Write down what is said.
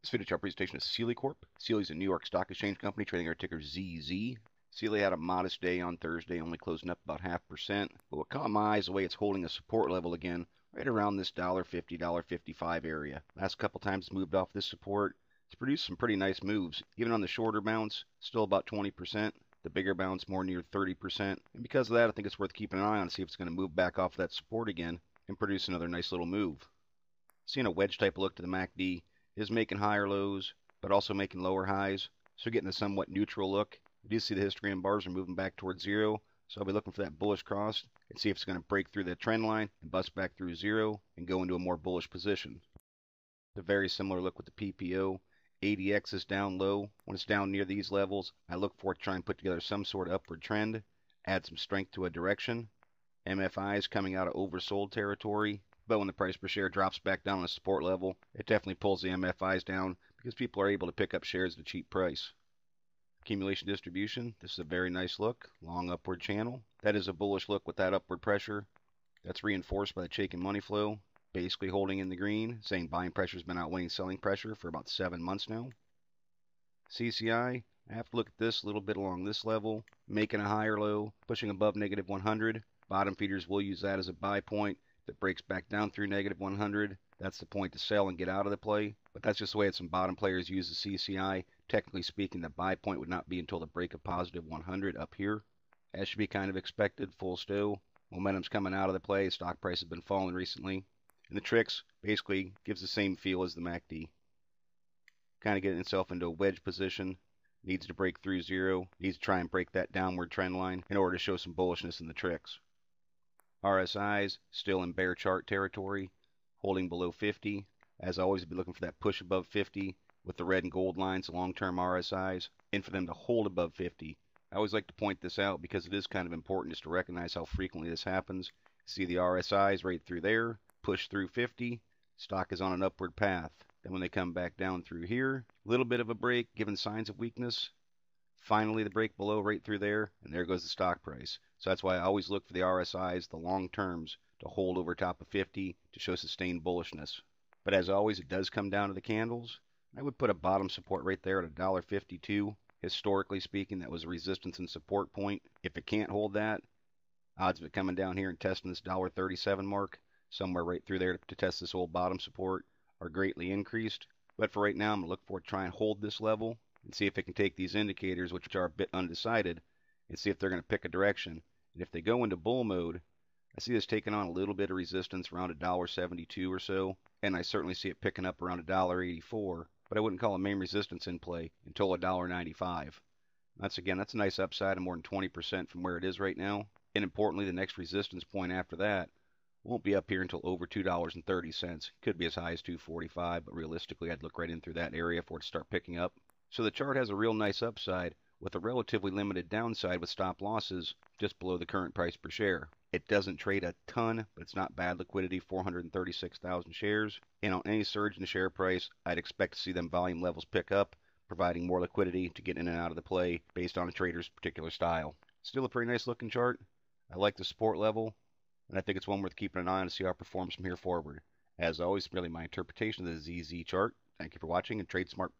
This video chart presentation is Sealy Corp. Sealy is a New York Stock Exchange company trading our ticker ZZ. Sealy had a modest day on Thursday, only closing up about 0.5%. But what caught my eye is the way it's holding a support level again, right around this $1.50, $1.55 area. Last couple times it's moved off this support. It's produced some pretty nice moves. Even on the shorter bounce, still about 20%. The bigger bounce more near 30%. And because of that, I think it's worth keeping an eye on to see if it's going to move back off that support again and produce another nice little move. Seeing a wedge type look to the MACD. Is making higher lows, but also making lower highs. So getting a somewhat neutral look. You do see the histogram bars are moving back towards zero. So I'll be looking for that bullish cross and see if it's going to break through the trend line and bust back through zero and go into a more bullish position. A very similar look with the PPO. ADX is down low. When it's down near these levels, I look for it to try and put together some sort of upward trend, add some strength to a direction. MFI is coming out of oversold territory. But when the price per share drops back down on a support level, it definitely pulls the MFIs down because people are able to pick up shares at a cheap price. Accumulation distribution, this is a very nice look, long upward channel. That is a bullish look with that upward pressure. That's reinforced by the shaking money flow, basically holding in the green, saying buying pressure has been outweighing selling pressure for about 7 months now. CCI, I have to look at this a little bit along this level, making a higher low, pushing above negative 100. Bottom feeders will use that as a buy point. If it breaks back down through negative 100, that's the point to sell and get out of the play. But that's just the way that some bottom players use the CCI. Technically speaking, the buy point would not be until the break of positive 100 up here. As should be kind of expected, full stow. Momentum's coming out of the play. Stock price has been falling recently. And the tricks basically gives the same feel as the MACD. Kind of getting itself into a wedge position. Needs to break through zero. Needs to try and break that downward trend line in order to show some bullishness in the tricks. RSIs still in bear chart territory, holding below 50. As always, be looking for that push above 50 with the red and gold lines, long-term RSIs, and for them to hold above 50. I always like to point this out because it is kind of important just to recognize how frequently this happens. See the RSIs right through there, push through 50, stock is on an upward path. Then when they come back down through here, a little bit of a break, giving signs of weakness. Finally, the break below right through there, and there goes the stock price. So that's why I always look for the RSIs, the long terms, to hold over top of 50 to show sustained bullishness. But as always, it does come down to the candles. I would put a bottom support right there at $1.52. Historically speaking, that was a resistance and support point. If it can't hold that, odds of it coming down here and testing this $1.37 mark, somewhere right through there to test this old bottom support, are greatly increased. But for right now, I'm going to look for it to try and hold this level and see if it can take these indicators, which are a bit undecided, and see if they're going to pick a direction. And if they go into bull mode, I see this taking on a little bit of resistance around $1.72 or so, and I certainly see it picking up around $1.84, but I wouldn't call a main resistance in play until $1.95. That's a nice upside of more than 20% from where it is right now. And importantly, the next resistance point after that won't be up here until over $2.30. Could be as high as $2.45, but realistically, I'd look right in through that area for it to start picking up. So the chart has a real nice upside with a relatively limited downside with stop losses just below the current price per share. It doesn't trade a ton, but it's not bad liquidity, 436,000 shares. And on any surge in the share price, I'd expect to see them volume levels pick up, providing more liquidity to get in and out of the play based on a trader's particular style. Still a pretty nice looking chart. I like the support level, and I think it's one worth keeping an eye on to see how it performs from here forward. As always, really my interpretation of the ZZ chart. Thank you for watching, and trade smart.